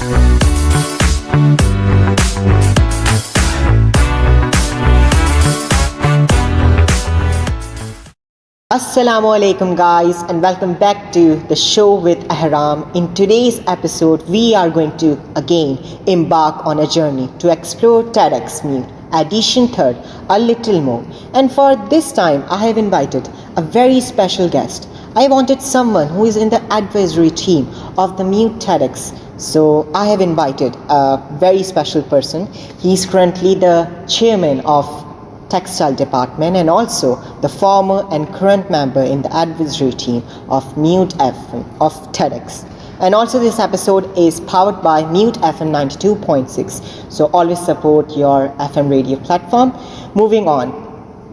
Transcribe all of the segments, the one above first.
Assalamu alaikum guys, and welcome back to the show with Ahram. In today's episode we are going to again embark on a journey to explore TEDxMUET edition 3rd a little more, and for this time I have invited a very special guest. I wanted someone who is in the advisory team of the MUET TEDx, so I have invited a very special person. He is currently the chairman of textile department and also the former and current member in the advisory team of MUET FM of TEDx. And also this episode is powered by MUET FM 92.6, so always support your FM radio platform. Moving on,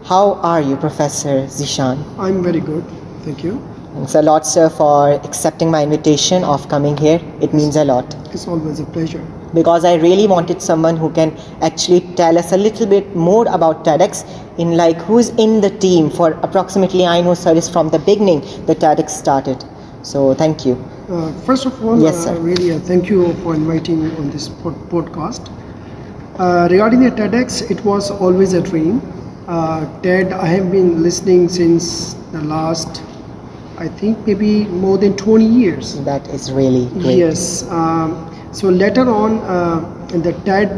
how are you, Professor Zishan? I'm very good, thank you. Thanks a lot, sir, for accepting my invitation of coming here. It means a lot. It's always a pleasure. Because I really wanted someone who can actually tell us a little bit more about TEDx, in like who's in the team. For approximately, I know, sir, is from the beginning the TEDx started. So thank you. First of all, yes, sir. Really thank you for inviting me on this podcast. Regarding the TEDx, it was always a dream. TED, I have been listening since the last, I think maybe more than 20 years. That is really great. Yes. So later on, in the TED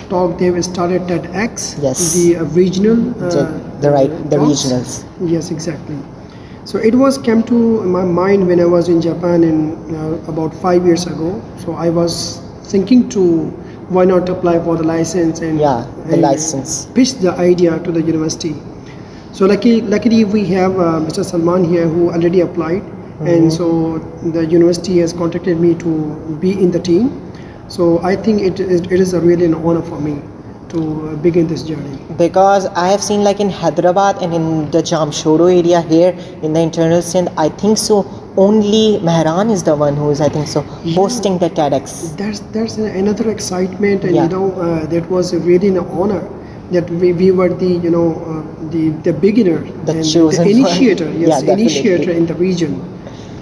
talk, they started TEDx, yes, the regional, the regionals. Yes, exactly. So it was came to my mind when I was in Japan in about 5 years ago. So I was thinking to why not apply for the license and license, pitch the idea to the university. So luckily we have Mr. Salman here who already applied. And so the university has contacted me to be in the team. So I think it is a really an honor for me to begin this journey. Because I have seen like in Hyderabad and in the Jamshoro area here in the internal Sindh, I think so only Mehran is the one who is, I think so, hosting the TEDx. There's another excitement, and that was really an honor that we were the the beginner, the chosen the initiator, initiator definitely. in the region.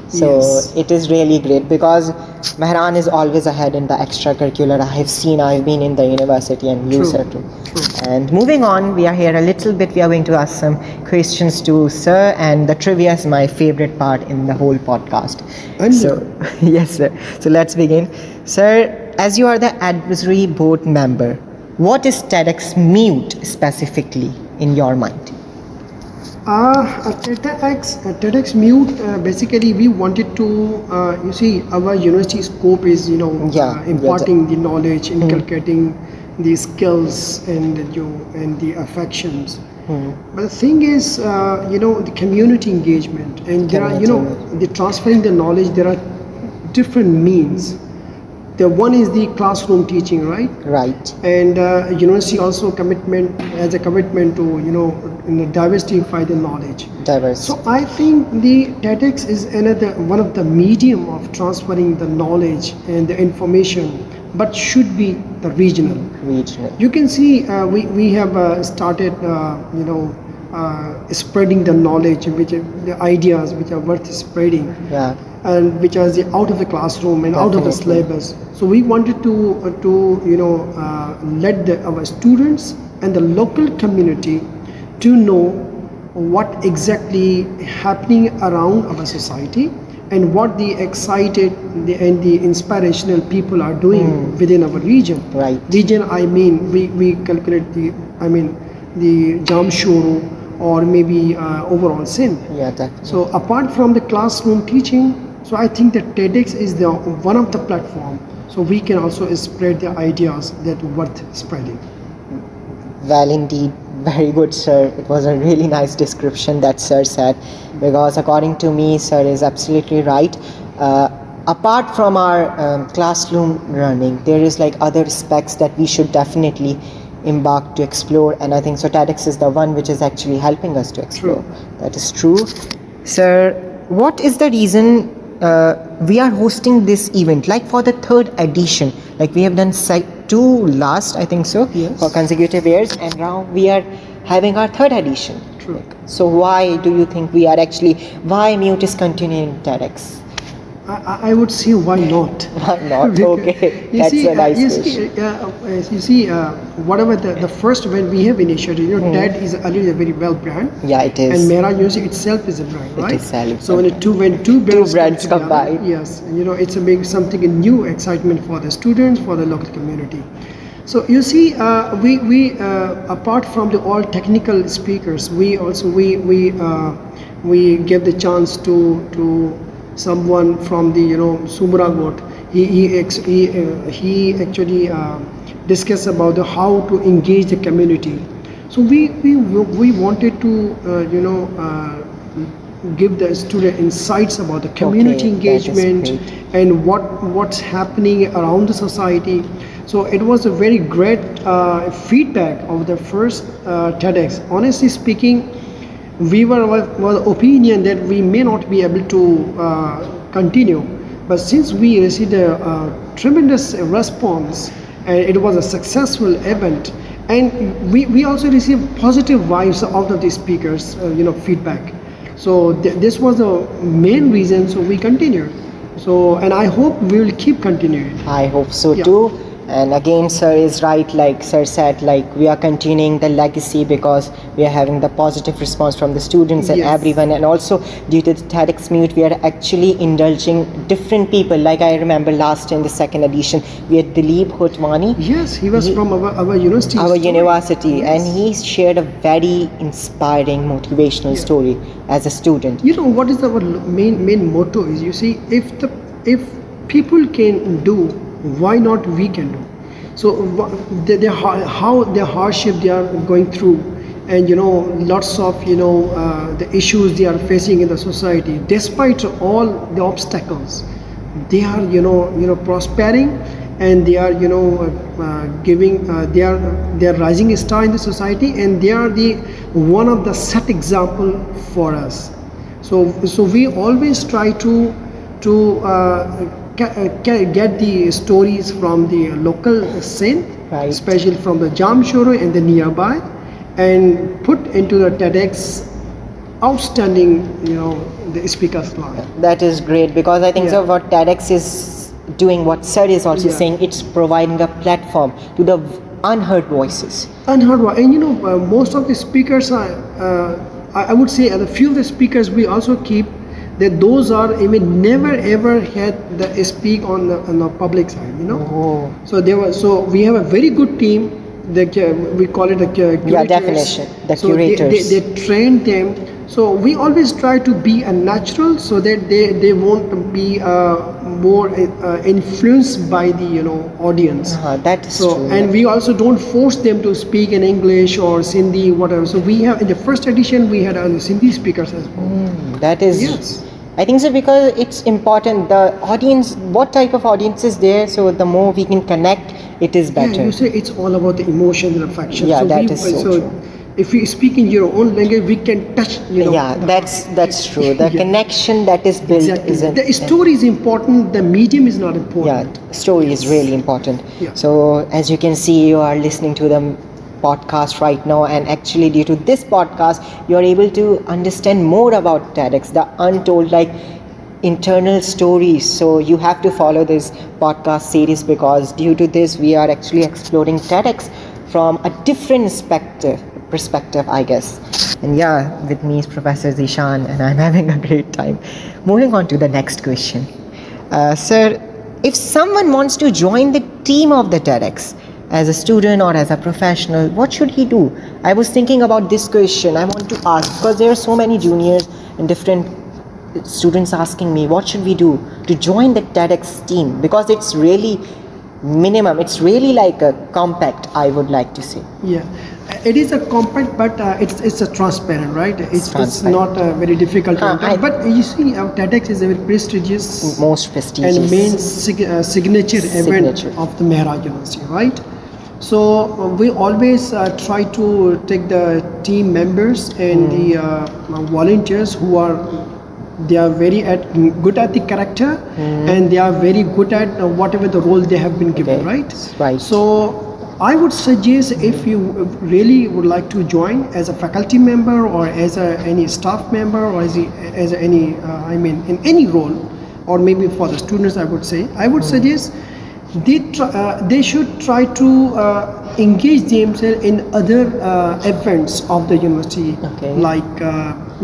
So it is really great because Mehran is always ahead in the extracurricular. I've been in the university, and you sir too. And moving on, we are here a little bit. We are going to ask some questions to sir, and the trivia is my favorite part in the whole podcast. So yes, sir. So let's begin, sir. As you are the advisory board member, what is TEDxMUET specifically in your mind? TEDxMUET, basically we wanted to, you see, our university scope is, imparting the knowledge, inculcating the skills and the affections. But the thing is, the community engagement, and there are, the transferring the knowledge, there are different means. The one is the classroom teaching, right? Right. And university also has a commitment to diversify the knowledge. So I think the TEDx is another one of the medium of transferring the knowledge and the information, but should be the regional. You can see we have started spreading the knowledge, the ideas which are worth spreading. Yeah. And which are out of the classroom and out of the syllabus. So we wanted to let our students and the local community to know what exactly happening around our society and what the excited and the inspirational people are doing within our region. Right. Region, I mean, we calculate the Jamshoro or maybe overall Sindh. Yeah, definitely. So apart from the classroom teaching, so I think that TEDx is one of the platform. So we can also spread the ideas that worth spreading. Well, indeed, very good, sir. It was a really nice description that sir said, because according to me, sir is absolutely right. Apart from our classroom learning, there is like other aspects that we should definitely embark to explore, and I think so TEDx is the one which is actually helping us to explore. That is true. Sir, what is the reason we are hosting this event, like for the 3rd edition? Like we have done 2 last, I think so, for consecutive years, and now we are having our 3rd edition. True. So why do you think we are actually, why MUET is continuing TEDx? I would say why not? Why not? Okay, You that's see, a nice you question. see, you see, whatever the first when we have initiated, TED is already a very well brand, Yeah, it and is. Mera University itself is a brand, It right? is selling. So when two brands, brands come together, combine. yes, it's a big something a new excitement for the students, for the local community. So you see, we apart from the all technical speakers, we also we give the chance to someone from the Sumragot. He actually discussed about how to engage the community. So we wanted to give the student insights about the community Okay, that is engagement great. and what's happening around the society. So it was a very great feedback of the first TEDx. Honestly speaking, we were opinion that we may not be able to continue, but since we received a tremendous response and it was a successful event, and we also received positive vibes out of the speakers feedback. So this was the main reason, so we continued. So, and I hope we will keep continuing. I hope so Yeah. too. And again, sir is right. Like sir said, like we are continuing the legacy because we are having the positive response from the students and Yes. everyone. And also due to the TEDxMUET, we are actually indulging different people. Like I remember last in the second edition, we had Dilip Hotwani, Yes, he was He- from our university. our story. university, Yes. and he shared a very inspiring, motivational Yeah. story as a student. You know what is our main motto is? You see, if people can do, why not we can do? So how the hardship they are going through, and lots of the issues they are facing in the society. Despite all the obstacles, they are prospering, and they are giving they are rising star in the society, and they are the one of the set example for us. So we always try to get the stories from the local scene, Right. especially from the Jamshoro and the nearby, and put into the TEDx outstanding the speakers line. That is great because I think so Yeah. what TEDx is doing, what Sir is also Yeah. saying, it's providing a platform to the unheard voices. Unheard one. And most of the speakers are I would say a few of the speakers we also keep that those are even never ever had the speak on the public side. Oh. So we have a very good team. We call it a curators. Yeah, definition. The So curators. they train them. So we always try to be a natural, so that they won't be more influenced by the audience. That is So true. and we also don't force them to speak in English or Sindhi, whatever. So we have in the first edition we had Sindhi speakers as well. That is. Yes. I think so because it's important. The audience, what type of audience is there? So the more we can connect, it is better. Yeah, you say it's all about the emotion and affection. Yeah, so that is so true. If you speak in your own language, we can touch. Yeah, the that's heart. true. The Yeah. connection that is built Exactly. is The story is important. The medium is not important. Yeah, story is really important. Yeah. So as you can see, you are listening to the podcast right now, and actually due to this podcast you are able to understand more about TEDx, the untold internal stories. So you have to follow this podcast series because due to this we are actually exploring TEDx from a different perspective, I guess. And yeah, with me is Professor Zishan, and I'm having a great time. Moving on to the next question. Sir, if someone wants to join the team of the TEDx as a student or as a professional, what should he do? I was thinking about this question. I want to ask because there are so many juniors and different students asking me, what should we do to join the TEDx team? Because it's really minimum. It's really like a compact, I would like to say. Yeah, it is a compact, but it's a transparent, right? It's transparent. not very difficult to enter. I- But you see, TEDx is a very prestigious Most prestigious. and main signature event Signature. of the Mehraj University, right? So we always try to take the team members and the volunteers who are very good at the character, and they are very good at whatever the role they have been given, Okay. right? Right. So I would suggest if you really would like to join as a faculty member or as any staff member or as any in any role, or maybe for the students, I would say, I would suggest they should try to engage themselves in other events of the university. Okay. Like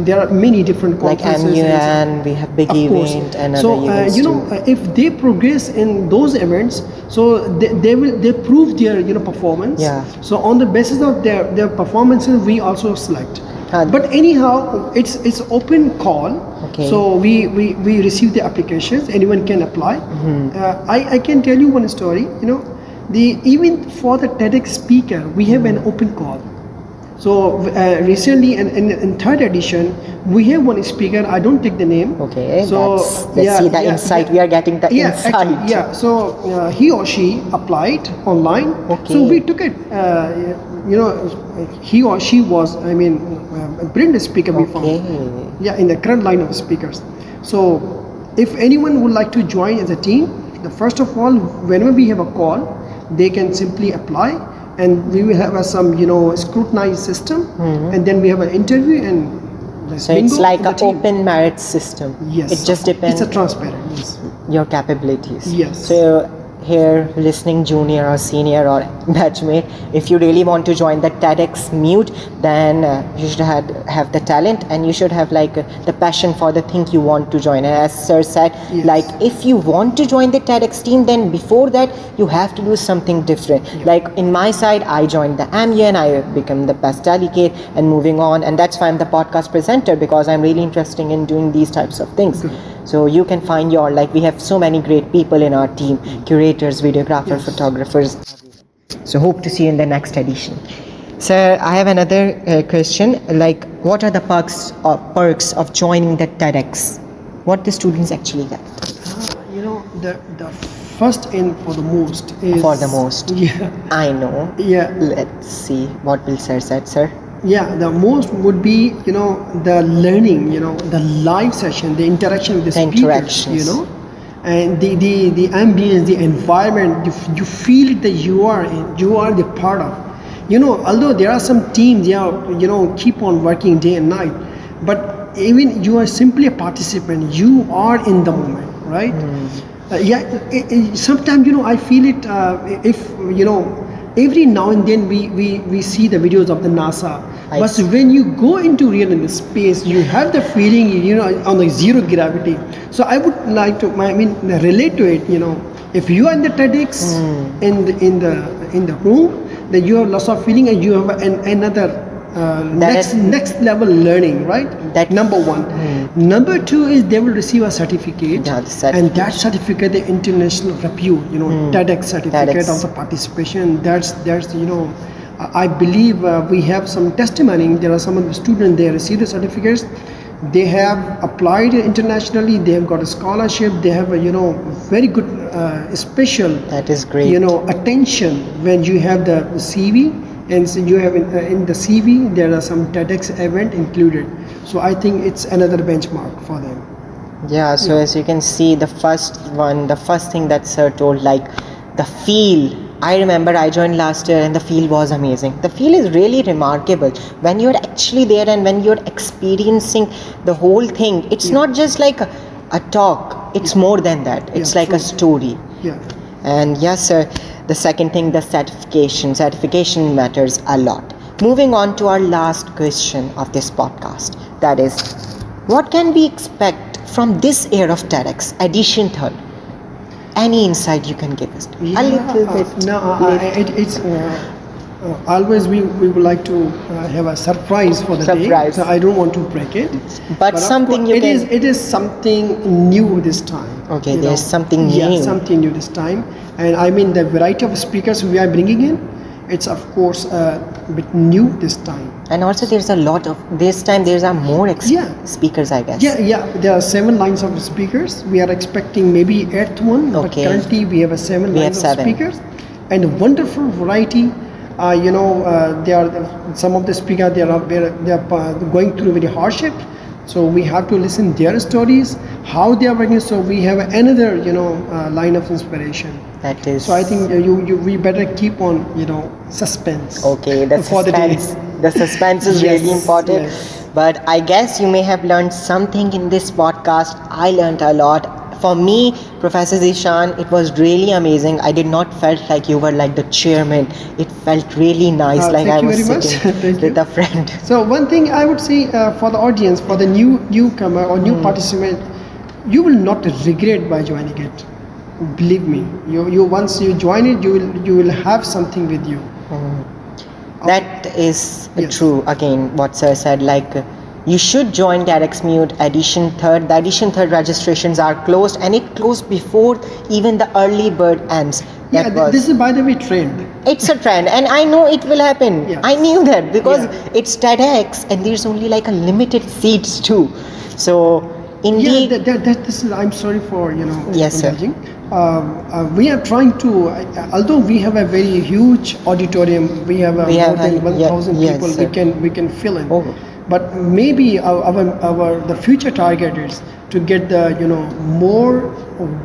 there are many different Like conferences. MUN, we have big Of course. event and So other events you know, too. if they progress in those events, so they prove their performance. Yeah. So on the basis of their performances, we also select. And- But anyhow, it's open call. Okay. So we receive the applications. Anyone can apply. I can tell you one story. You know, even for the TEDx speaker, we have an open call. So recently, in third edition, we have one speaker. I don't take the name. Okay, So let's see the insight. We are getting the insight. Actually, yeah. So he or she applied online. Okay. So we took it. He or she was, I mean, a brilliant speaker we found. Okay. Yeah, in the current line of speakers. So if anyone would like to join as a team, first of all, whenever we have a call, they can simply apply, and we will have some scrutinized system, and then we have an interview, and So it's like an open merit system. Yes. It just depends It's a transparent. Yes. your capabilities. Yes. So here, listening junior or senior or batchmate, if you really want to join the TEDxMUET, then you should have the talent, and you should have like the passion for the thing you want to join. And as sir said, Yes. like if you want to join the TEDx team, then before that you have to do something different. Like in my side, I joined the MUN, I become the best delegate, and moving on, and that's why I'm the podcast presenter, because I'm really interested in doing these types of things. So you can find your, like, we have so many great people in our team, curators, videographers, photographers. So hope to see you in the next edition. Sir, I have another question. Like, what are the perks of joining the TEDx? What the students actually get? The first and for the most is For the most. Yeah. I know. Yeah. Let's see what will sir said, sir. Yeah, the most would be the learning, the live session, the interaction with the speakers, interactions. And the ambience, the environment, you feel that you are the part of. Although there are some teams, keep on working day and night, but even you are simply a participant. You are in the moment, right? Sometimes I feel it. If every now and then we see the videos of the NASA, but when you go into real in the space, you have the feeling on the zero gravity. So I would like to relate to it. If you are in the TEDx in the room, then you have lots of feeling, and you have another next level learning, right? That number one. Number two is they will receive a certificate, Yeah, the certificate. and that certificate, the international repute, TEDx certificate TEDx. of the participation. That's I believe we have some testimony. There are some of the students, they receive the certificates. They have applied internationally. They have got a scholarship. They have a very good special That is great. attention when you have the CV, and so you have in the CV there are some TEDx event included. So I think it's another benchmark for them. Yeah, so as you can see, the first thing that sir told, like the feel. I remember I joined last year and the feel was amazing. The feel is really remarkable when you're actually there and when you're experiencing the whole thing. It's not just like a talk, it's more than that. It's like a story. Yeah. And yes, sir, the second thing, the certification. Certification matters a lot. Moving on to our last question of this podcast, that is, what can we expect from this year of TEDx, edition 3rd? Any insight you can give us? A little bit. It's always we would like to have a surprise for the Surprise. day. So I don't want to break it. But of something course, you can... it is something new this time. Okay, there's something new. Yeah, something new this time. And I mean the variety of speakers we are bringing in, it's of course a bit new this time. And also there's a lot of... This time there are more speakers, I guess. Yeah. There are 7 lines of speakers. We are expecting maybe 8th one. But Okay. currently we have 7 We lines have of 7. speakers. And a wonderful variety. They are some of the speakers. They are going through very hardship. So we have to listen their stories, how they are working. So we have another line of inspiration. That is... So I think we better keep on suspense. Okay, the for the day. suspense. The suspense is Yes, really important. yes. But I guess you may have learned something in this podcast. I learned a lot for me, Professor Zishan, it was really amazing. I did not felt like you were like the chairman. It felt really nice, like I Thank you was very much. sitting Thank with you. a friend. So one thing I would say for the audience, for the newcomer or new participant, you will not regret by joining it. Believe me, you once you join it, you will have something with you. That is Yes. true. Again, what sir said, like you should join TEDxMUET edition 3rd. The edition 3rd registrations are closed, and it closed before even the early bird ends. Yeah, this is by the way trend. It's a trend, and I know it will happen. Yes. I knew that because Yeah. it's TEDx, and there's only like a limited seats too. So indeed, This is. I'm sorry for Yes, sir. indulging. We are trying to, although we have a very huge auditorium, we have We more have than a- yeah, 1,000 yes, people. sir. We can fill in. Oh. But maybe our the future target is to get the more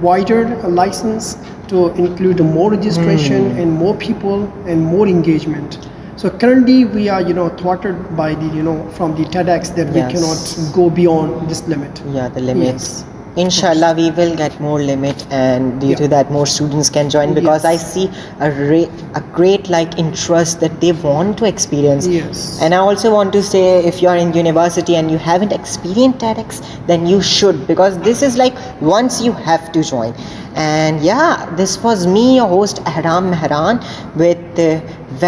wider license to include more registration and more people and more engagement. So currently we are thwarted by the from the TEDx that we Yes. cannot go beyond this limit. yeah, the limits. Yes. Inshallah, we will get more limit, and due Yeah. to that, more students can join because I Yes. see a great like interest that they want to experience. Yes. And I also want to say, if you are in university and you haven't experienced TEDx, then you should, because this is like once you have to join. And yeah, this was me, your host Ahram Mehran, with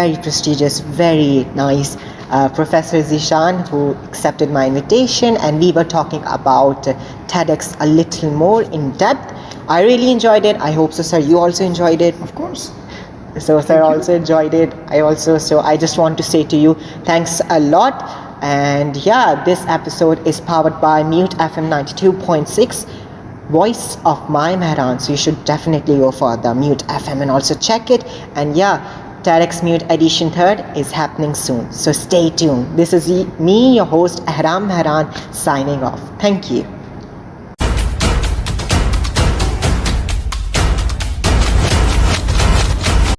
very prestigious, very nice Professor Zishan, who accepted my invitation, and we were talking about TEDx a little more in depth. I really enjoyed it. I hope so, sir. You also enjoyed it. Of course. So, sir, also enjoyed it. So I just want to say to you, thanks a lot. And yeah, this episode is powered by MUET FM 92.6. Voice of my Mehran. So you should definitely go for the MUET FM and also check it. And yeah, TEDxMUET edition 3rd is happening soon. So stay tuned. This is me, your host Ahram Mehran, signing off. Thank you.